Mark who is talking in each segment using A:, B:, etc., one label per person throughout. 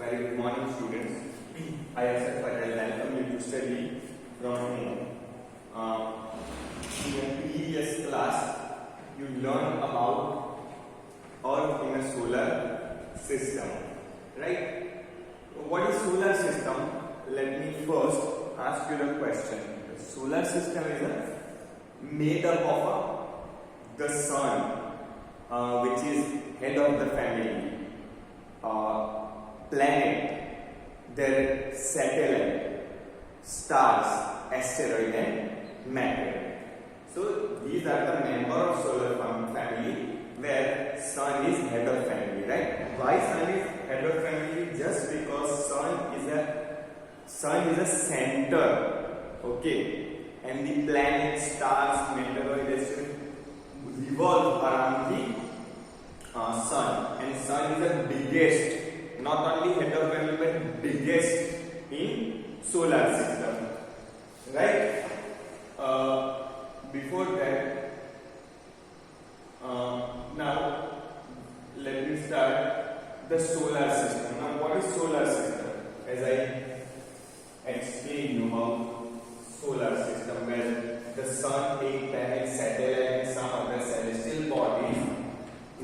A: Very good morning, students. I accept Patel. Welcome you to study from home. In the previous class, you learned about Earth in a solar system, right? What is solar system? Let me first ask you the question. The solar system is made up of the sun, which is head of the family, planet, their satellite, stars, asteroid and matter. So these are the members of solar family where sun is head of family, right? Why sun is head of family? Just because sun is a center, okay, and the planets, stars, meteoroids revolve around the sun, and sun is the biggest, not only head of family but biggest in solar system, right? Before that, now let me start the solar system. Now, what is solar system? As I explained you about solar system, where the sun, eight planets, satellite, and some other celestial bodies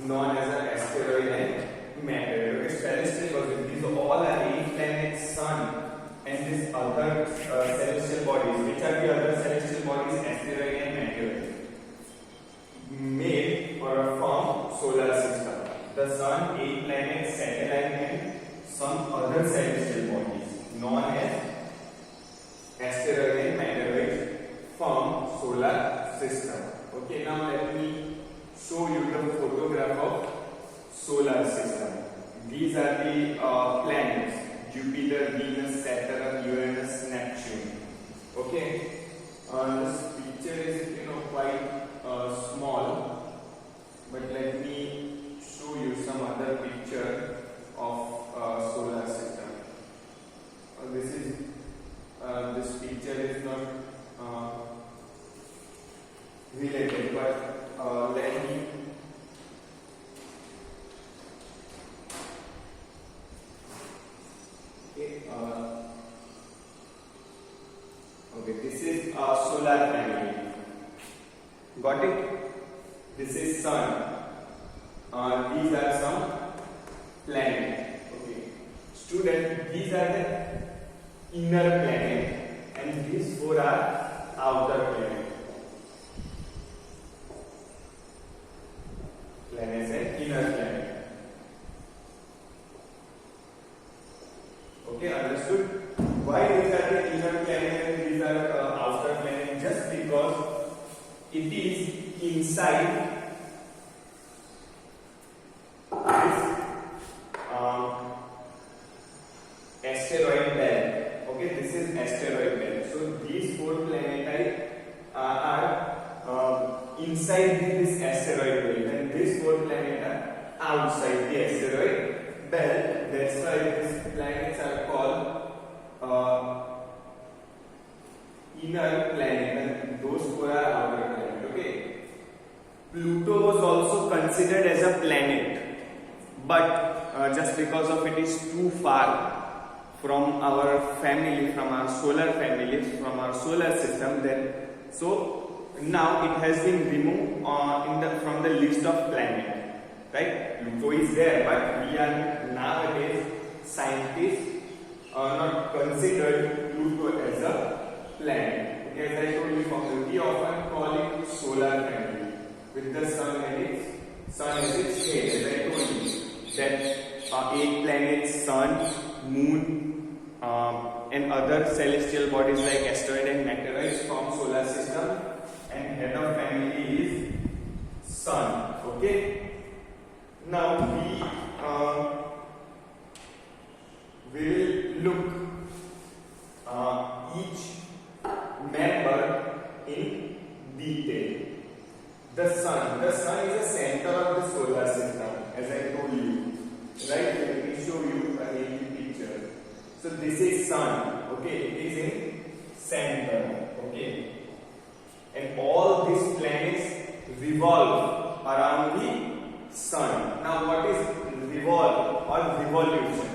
A: known as an asteroid and matter. Okay, celestial bodies, these all are eight planets, sun, and these other celestial bodies. Which are the other celestial bodies? Asteroid and meteoroid. Made or form solar system. The sun, eight planets, satellite, and some other celestial bodies known as asteroid and meteoroids form solar system. Okay, now let me show you the photograph of solar system. These are the planets: Jupiter, Venus, Saturn, Uranus, Neptune. Okay, this picture is quite small, but let me show you some other picture of solar system. This picture is not related, but let me this is solar family. Got it? This is sun. These are some planets. Okay, student, these are the inner planet, and these four are outer planet. Planets and inner planet. Okay, understood? Why these are the inner planet and these are outer planet? Just because it is inside this asteroid belt. Okay, this is asteroid belt. So these four planets are inside this asteroid belt, and these four planets are outside the asteroid belt. That's why these planets are called inner planet, and those four are outer planet. Okay. Pluto was also considered as a planet, but just because of it is too far from our family, from our solar family, from our solar system, then so now it has been removed from the list of planet. Right? Pluto is there, but we are nowadays scientists are not considered Pluto as a planet. Okay, as I told you before, we often call it solar family, with the sun and its sun as its head. As I told you that eight planets, sun, moon, and other celestial bodies like asteroid and meteoroids form solar system, and head of family is sun. Okay. Now we will look each member in detail. The sun is the center of the solar system, as I told you. Right? Let me show you a picture. So this is sun. Okay, it is in center. Okay, and all these planets revolve around the sun. Now, what is revolve or revolution?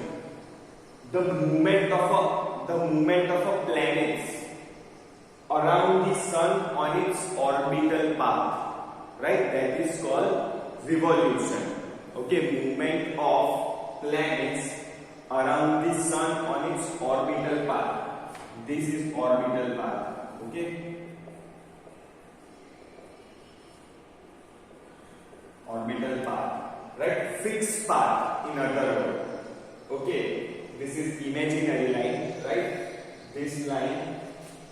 A: the movement of a planet around the sun on its orbital path, right? That is called revolution. Okay, movement of planets around the sun on its orbital path. This is orbital path. Okay, orbital path, right? Fixed path, in other words. Okay, this is imaginary line, right? This line,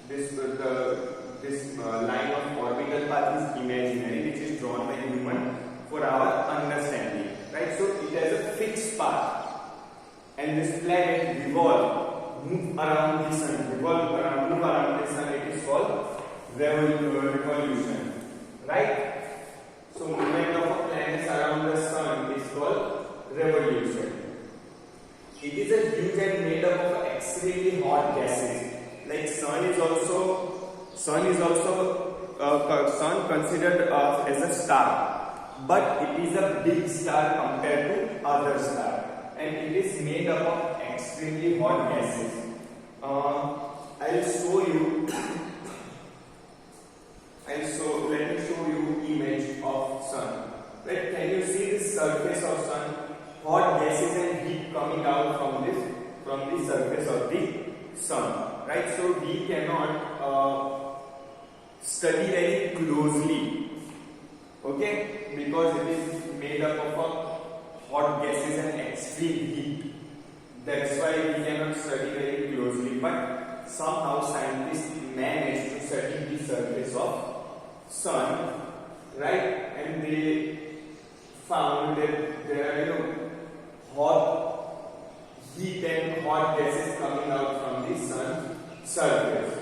A: this line of orbital path is imaginary, which is drawn by human for our understanding, right? So it has a fixed path, and this planet move around the sun, move around the sun. It is called revolution, right? So movement of planets around the sun is called revolution. It is a huge and made up of extremely hot gases. Like sun considered as a star, but it is a big star compared to other stars, and it is made up of extremely hot gases. I'll show you. Let me show you image of sun. Right? Can you see this surface of sun? Hot gases and heat coming out from the surface of the sun. Right? So we cannot study very closely. Okay? Because it is made up of hot gases and extreme heat. That's why we cannot study very closely. But somehow scientists managed to study the surface of sun, right? And they found that there are hot heat and hot gases coming out from the sun surface.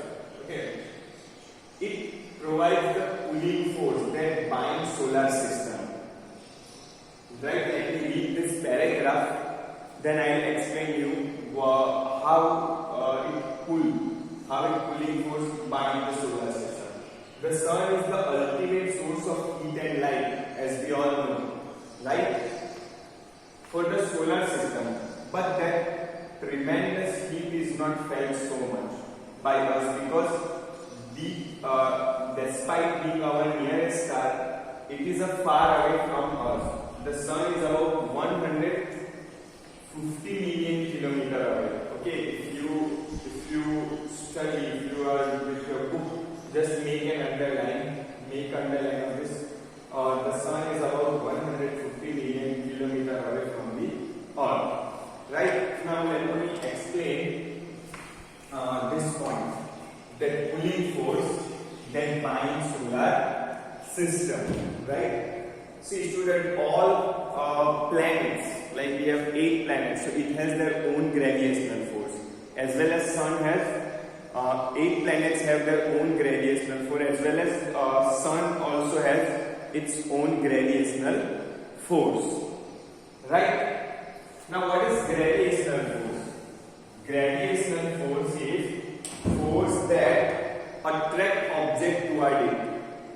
A: Okay, it provides the pulling force that binds solar system. Right? Let me read this paragraph. Then I will explain you how it pulling force binds the solar system. The sun is the ultimate source of heat and light, as we all know, right? For the solar system, but that tremendous heat is not felt so much by us because despite being our nearest star, it is far away from us. The sun is about 150 million kilometers away. Okay, if you study, if you are with your book, just make underline of this. The sun is about 150 million kilometers away from the Earth. Right? Now let me explain this point. That pulling force that binds solar system. Right? See, student, all planets, like we have 8 planets, so it has their own gravitational force. As well as sun has 8 planets have their own gravitational force, as well as sun also has its own gravitational force. Right? Now what is gravitational force? Gravitational force is force that attract object toward it.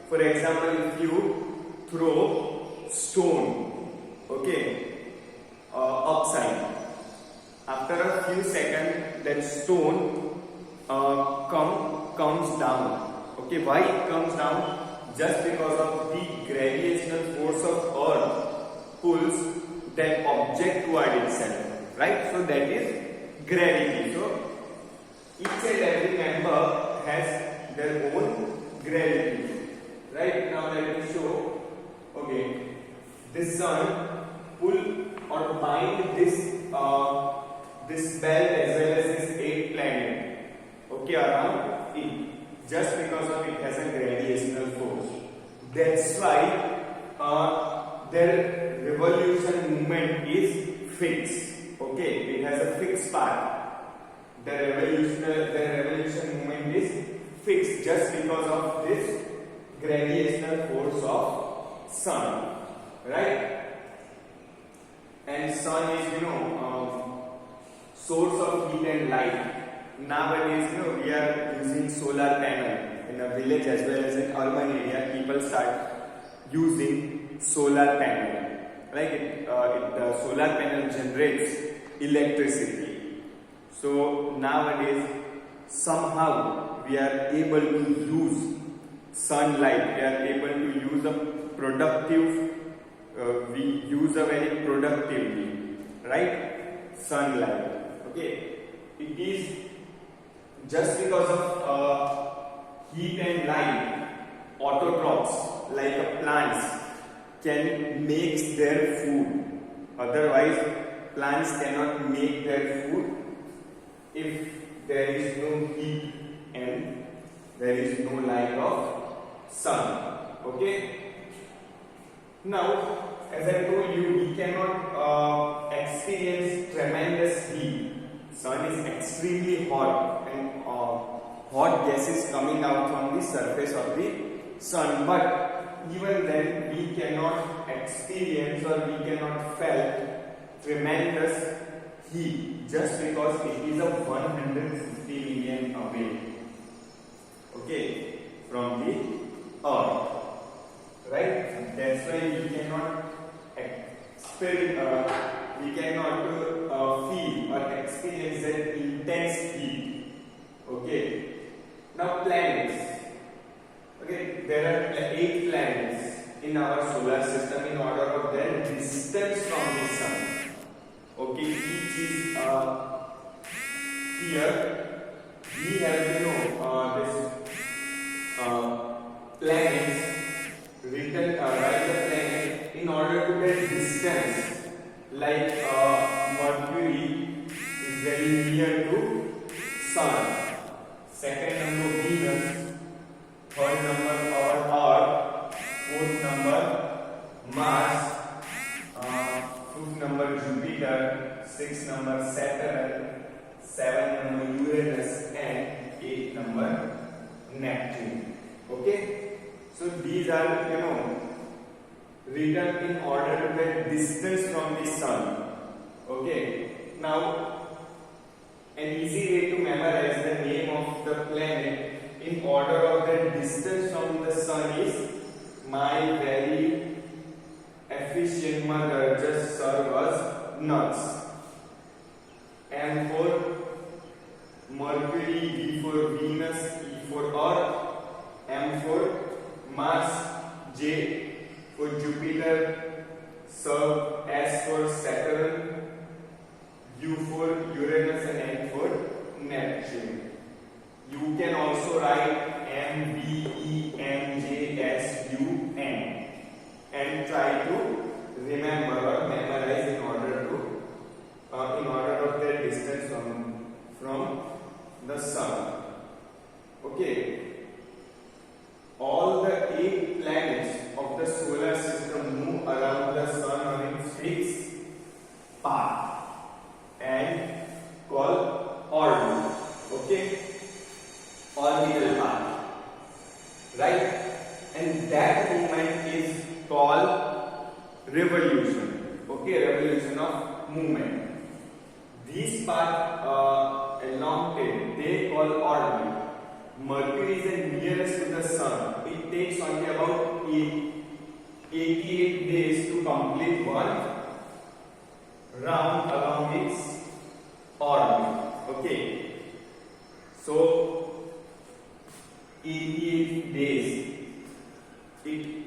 A: For example, if you throw stone, okay, upside, after a few seconds that stone comes down. Okay, why it comes down? Just because of the gravitational force of Earth pulls that object toward itself, right? So that is gravity. So each and every member has their own gravity. Right? Now let me show. Okay, this sun pull or bind this belt as well as this 8 planet, okay, around it, just because of it has a gravitational force. That's why their revolution movement is fixed. Okay, it has a fixed path. The revolution movement is fixed just because of this gravitational force of sun, right? And sun is, source of heat and light. Nowadays, we are using solar panel in a village as well as in urban area. People start using solar panel. Like the solar panel generates electricity. So nowadays, somehow we are able to use sunlight. We are able to use a productive. We use a very productively, right? Sunlight. Okay. It is just because of heat and light. Autotrophs like plants can make their food. Otherwise, plants cannot make their food if there is no heat and there is no light of sun. Okay. Now, as I told you, we cannot experience tremendous heat. Sun is extremely hot and hot gases coming out from the surface of the sun. But even then, we cannot experience or we cannot feel tremendous heat just because it is a 150 million away, okay, from the earth, right? That's why we cannot feel or experience that intense heat. Okay. Now planets. Okay, there are 8 planets in our solar system in order of their distance from the sun. Okay, each is here. We have this planets written write the planet in order to get distance. Like Mercury is very near to sun. Second number Venus. Third number our Earth. Fourth number Mars. Fifth number Jupiter. Sixth number Saturn. Seventh number Uranus, and eighth number Neptune. Okay. So these are written in order to get distance from the sun. Okay. Now, an easy way to memorize the name of the planet in order of the distance from the sun is my very efficient mother just served us nuts. M for Mercury, V for Venus, E for Earth, M for Mars, J for Jupiter, S for Saturn, U for Uranus, and N for Neptune. You can also write M, B, E, M, J, S, U, N and try to remember or memorize in order of their distance from the sun. Okay. All the 8 planets of the solar system move around the sun on its fixed path and called orbit. Okay, orbital path, right? And that movement is called revolution. Okay, revolution of movement. These paths elongated, they call orbit. Mercury is the nearest to the sun. It takes only about 88 days to complete one round along its orbit. Okay. So 88 days.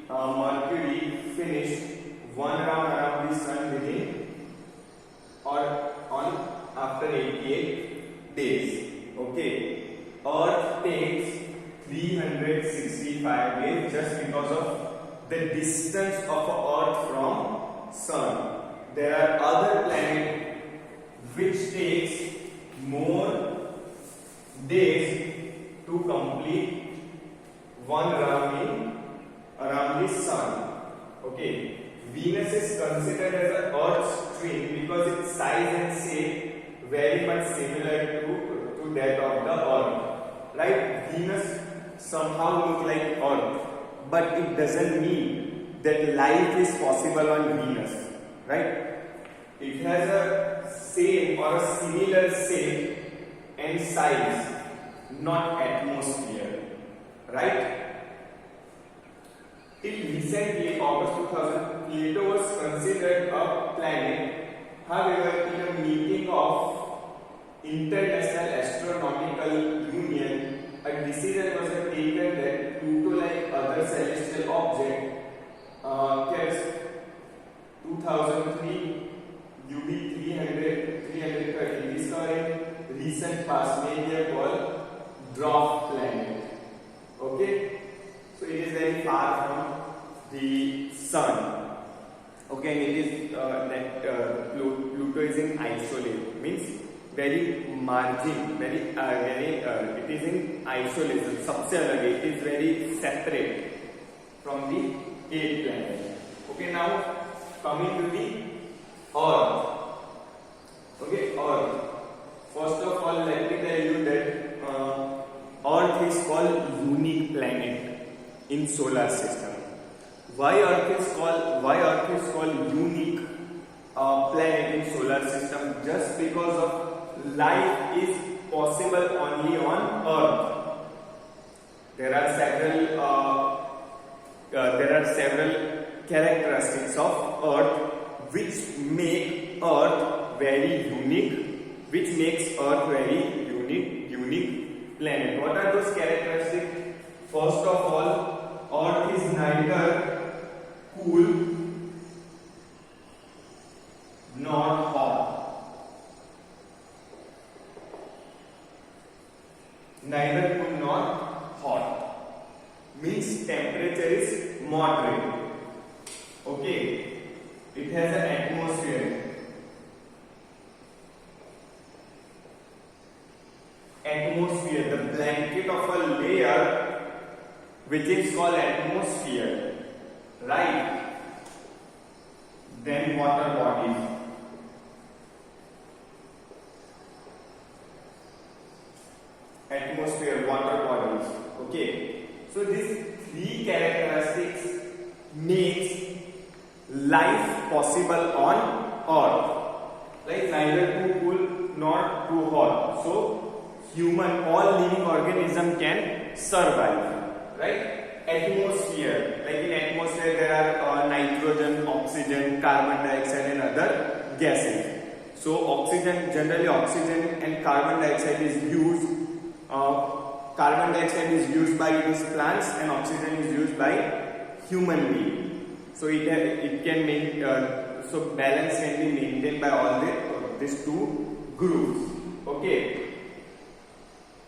A: Mercury finished one round around the sun within or on after 88 days. Okay. Earth takes 365 days just because of the distance of Earth from sun. There are other planets which takes more days to complete one round around the sun. Okay. Venus is considered as an Earth's twin because its size and shape very much similar to that of the Earth. Right? Venus somehow looks like Earth, but it doesn't mean that life is possible on Venus. Right? It has a same or a similar shape and size, not atmosphere. Right? Till recently, August 2000, Pluto was considered a planet. However, in a meeting of International Astronautical Union, a decision was taken that Pluto, like other celestial object, gets 2003 UB 330 discovered in recent past may be called dwarf planet. Okay, so it is very far from the sun. Okay, and it is that Pluto is in isolation, means very margin, it is in isolation, सबसे अलग है, it is very separate from the 8 planets. Okay, now coming to the Earth. Okay, Earth. First of all, let me tell you that Earth is called unique planet in solar system. Why Earth is called unique planet in solar system? Just because of life is possible only on Earth. There are several characteristics of Earth which make Earth very unique, which makes Earth very unique planet. What are those characteristics? First of all, Earth is neither cool nor hot. Neither cool nor hot. Means temperature is moderate. Okay. It has an atmosphere. Atmosphere, the blanket of a layer which is called atmosphere. Right? Then water bodies. Atmosphere, water bodies. Okay. So these 3 characteristics makes life possible on Earth. Like neither too cool nor too hot. So all living organism can survive. Right? Atmosphere, like in atmosphere there are nitrogen, oxygen, carbon dioxide and other gases. So generally oxygen and carbon dioxide is used. Carbon dioxide is used by these plants and oxygen is used by human being. So it can make so balance can be maintained by all these 2 groups. Okay.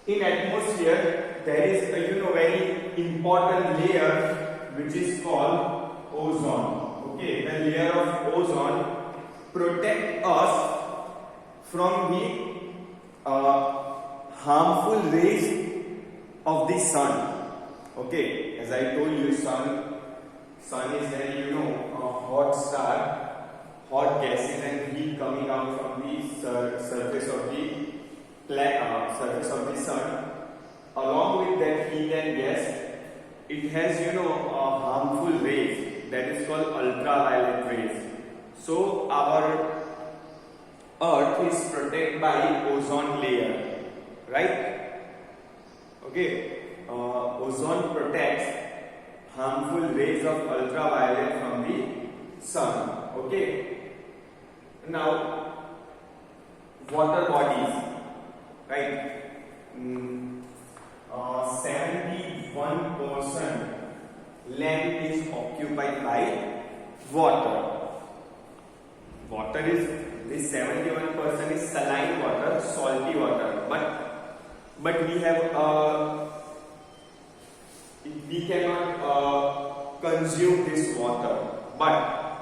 A: In atmosphere there is a very important layer which is called ozone. Okay, the layer of ozone protect us from the harmful rays of the sun. Okay, as I told you, sun is very a hot star, hot gases and heat coming out from the surface of the sun. Along with that heat and gas, it has harmful rays that is called ultraviolet rays. So our Earth is protected by ozone layer, right? Okay, ozone protects harmful rays of ultraviolet from the sun. Okay, now water bodies, right? 71% land is occupied by water. Water is, this 71% is saline water, salty water, but we cannot consume this water. But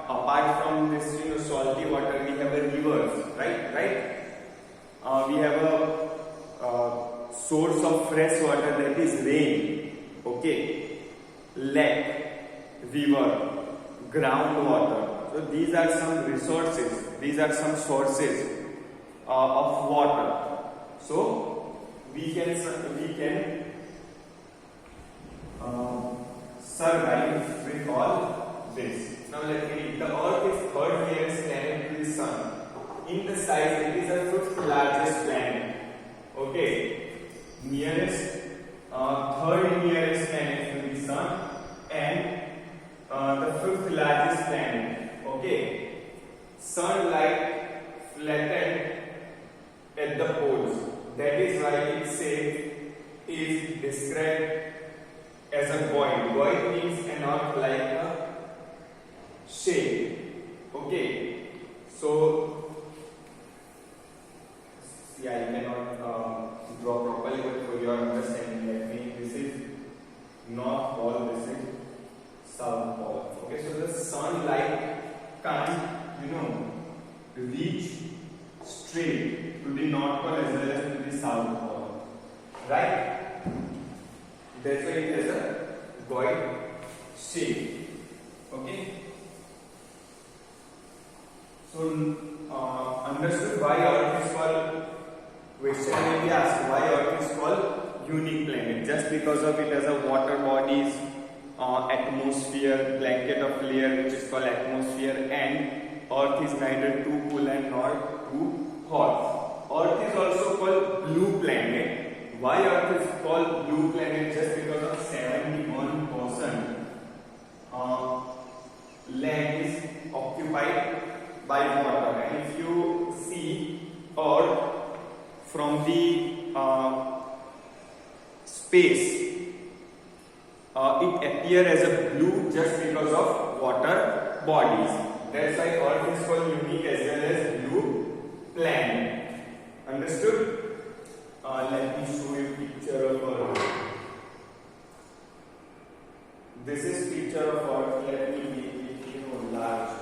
A: apart from this salty water, we have a rivers, right? We have a source of fresh water, that is rain. Okay, lake, river, groundwater. So these are some resources, these are some sources of water. So we can survive with all this. Now let me read. The Earth is third nearest planet to the Sun. In the size, it is the 5th largest planet. Okay, third nearest planet to the Sun and the 5th largest planet. Okay, Sun like flattened at the poles. described as a void. Void means an earth like a shape. Okay, so yeah, you cannot draw properly, but for your understanding, let me. This is north pole. This is south pole. Okay, so the sunlight can't, reach straight to the north pole as well as to the south pole, right? That's why it has a void shape. Okay. So understood why Earth is called. Question may be asked why Earth is called unique planet. Just because of it has a water bodies, atmosphere, blanket of layer which is called atmosphere, and Earth is neither too cool and nor too hot. Earth is also called blue planet. Why Earth is called blue planet? Just because of 71% land is occupied by water. And if you see Earth from the space, it appears as a blue just because of water bodies. That's why Earth is called unique as well as blue planet. Understood? Let me show you picture of Earth. This is picture of Earth. Let me make it large.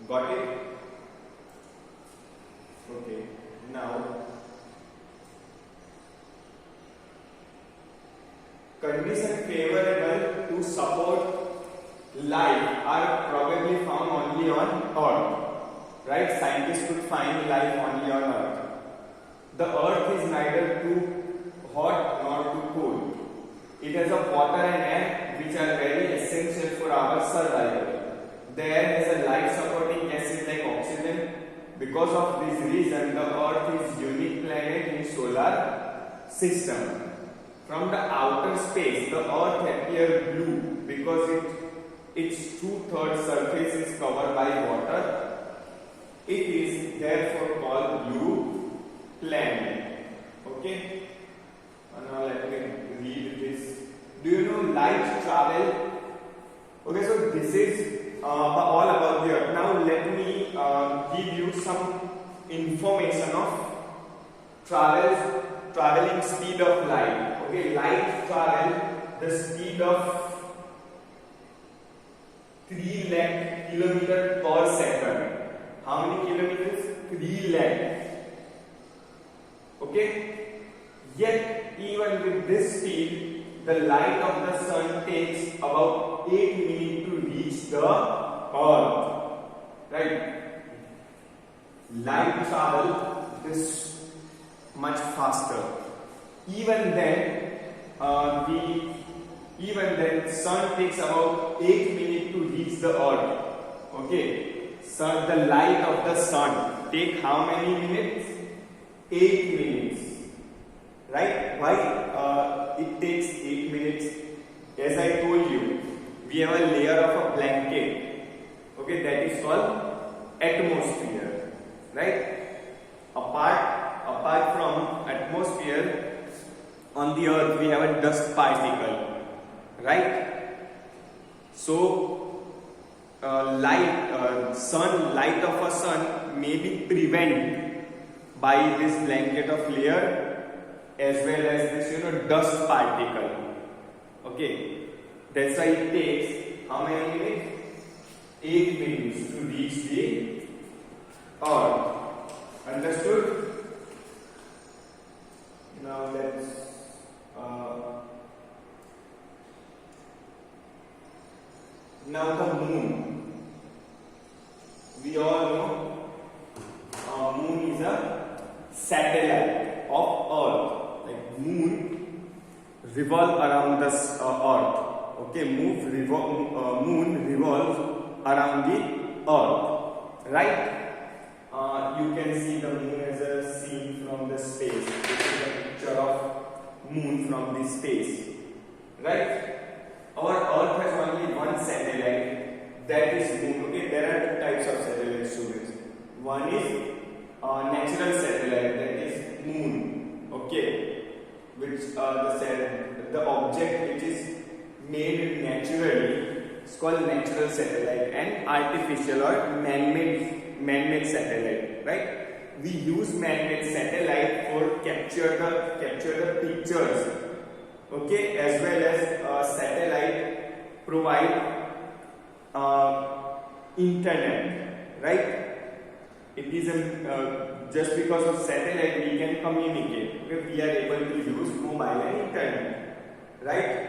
A: Got it? Okay. Now, conditions favorable to support life are probably found only on Earth. Right? Scientists could find life only on Earth. The Earth is neither too hot nor too cold. It has a water and air which are very essential for our survival. The air has a life supporting acid like oxygen. Because of this reason, the Earth is unique planet in solar system. From the outer space, the Earth appears blue because its 2/3 surface is covered by water. It is therefore called blue planet. Okay. Now let me read this. Do you know light travel? Okay, so this is all about the Earth. Now let me give you some information of traveling speed of light. Okay, light travel the speed of 3 lakh kilometers per second. How many kilometers? 3 lakh. Okay. Yet even with this speed, the light of the sun takes about 8 minutes to reach the Earth. Right? Light travel this much faster. Even then, sun takes about 8 minutes to reach the Earth. Okay. So the light of the sun take how many minutes? 8 minutes. Right? Why it takes 8 minutes? As I told you, we have a layer of a blanket. Okay, that is called atmosphere. Right? Apart from atmosphere, on the Earth we have a dust particle. Right? So light of a sun may be prevented by this blanket of layer as well as this dust particle. Okay, that's why it takes how many minutes? 8 minutes to reach the Earth. Understood? Now let's now the moon. We all know moon is a satellite of Earth. Like moon revolve around the Earth. Okay, moon revolves around the Earth. Right? You can see the moon as a scene from the space. This is a picture of moon from the space. Right? our Earth has only one satellite, that is Moon. Okay, there are two types of satellites, students. One is natural satellite, that is Moon. Okay, which the object which is made naturally is called natural satellite, and artificial or man-made satellite. Right? We use man-made satellite for capture the pictures. Okay, as well as satellite provide internet, right? It is just because of satellite we can communicate. Okay? We are able to use mobile and internet, right?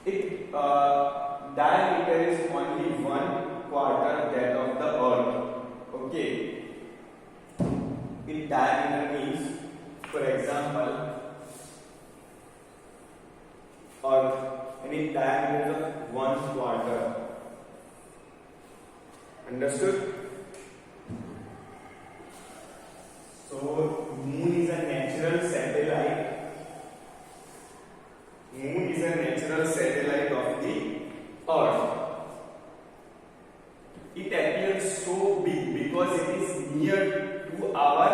A: It diameter is only 1/4 that of the Earth. Okay, in diameter means, for example, Earth, and in diameter of 1/4. Understood? So Moon is a natural satellite. Moon is a natural satellite of the Earth. It appears so big because it is near to our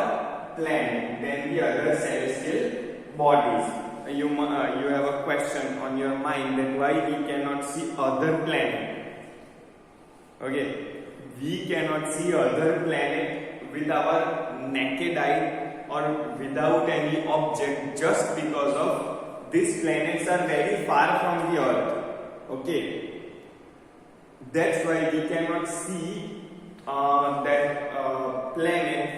A: planet than the other celestial bodies. You have a question on your mind that why we cannot see other planet. Okay, we cannot see other planet with our naked eye or without any object, just because of these planets are very far from the Earth. Okay. That's why we cannot see that planet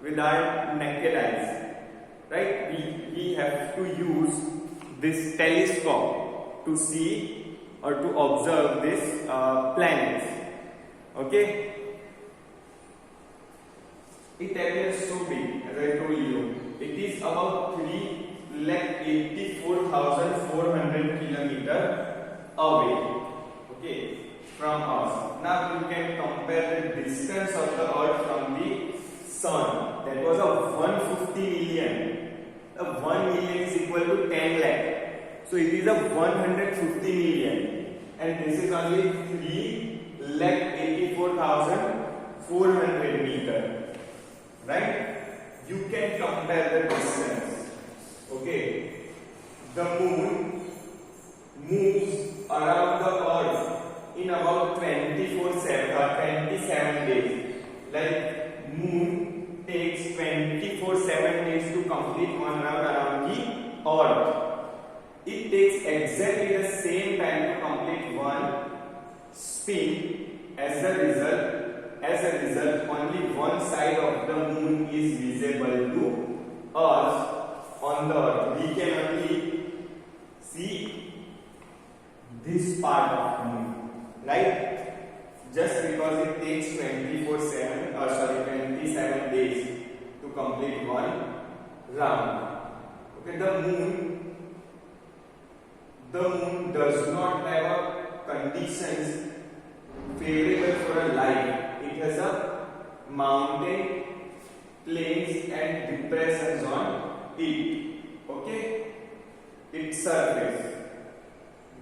A: with our naked eyes, right? We have to use this telescope to see or to observe these planets. Okay? It appears so big, as I told you. It is about 384,400 kilometers away. Okay? From us. Now you can compare the distance of the Earth from the Sun. That was a 150 million. 1 million is equal to 10 lakh. So it is a 150 million. And this is only 384,400 meters. Right? You can compare the distance. Okay. The Moon moves around the Earth in about 27 days. Like Moon takes 24/7 days to complete one round around the Earth. It takes exactly the same time to complete one spin. As a result, only one side of the Moon is visible to us on the Earth. We can only see this part of the Moon. Right? Just because it takes 27 days to complete one round. Okay, the moon does not have a conditions favorable for a life. It has a mountain, plains and depressions on it. Okay? Its surface.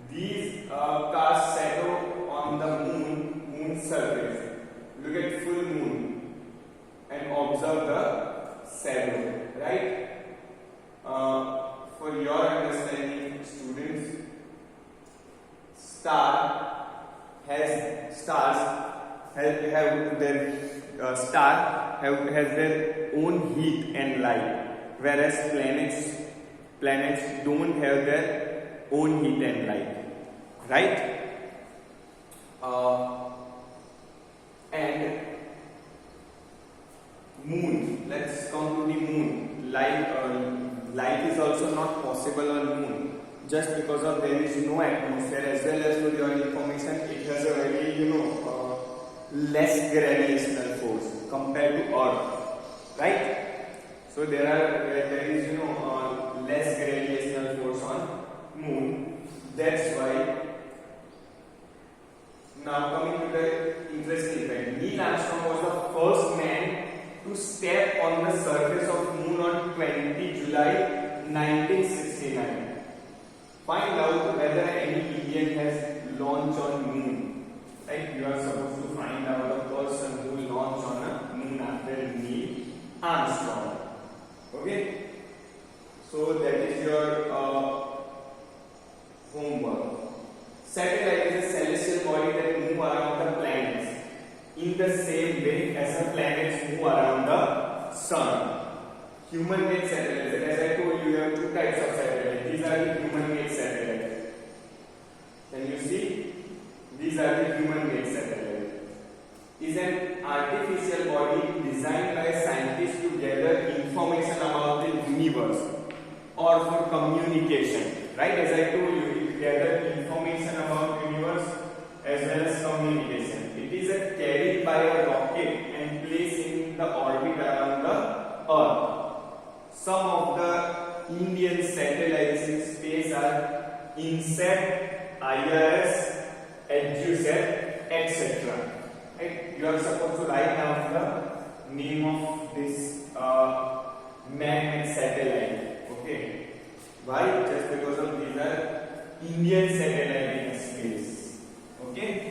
A: These cast shadow on the moon's surface. Look at full moon and observe the shadow, right? For your understanding, students, stars have their own heat and light, whereas planets don't have their own heat and light. Right? And Moon. Let's come to the Moon. Life is also not possible on Moon, just because of there is no atmosphere. As well as for your information, it has a very less gravitational force compared to Earth. Right? So there is less gravitational force on Moon. That's why. Now coming to the interesting fact, Neil Armstrong was the first man to step on the surface of Moon on 20 July 1969. find out whether any Indian has launched on moon. Right? You are supposed to find out the person who launched on a moon after Neil Armstrong. Okay? So that is your homework. Satellite is a celestial body that move around the planets in the same way as the planets move around the sun. Human-made satellites. As I told you, you have two types of satellites. These are the human-made satellites. Can you see? These are the human-made satellites. Is an artificial body designed by scientists to gather information about the universe or for communication. Right? As I told you, it gather information about the universe as well as communication. It is carried by a rocket and placed in the orbit around the Earth. Some of the Indian satellites in space are INSAT, IRS, EduSat, etc. Right? You are supposed to write down the name of this man-made satellite. Okay. Why? Just because of these are Indian satellites in space. Okay.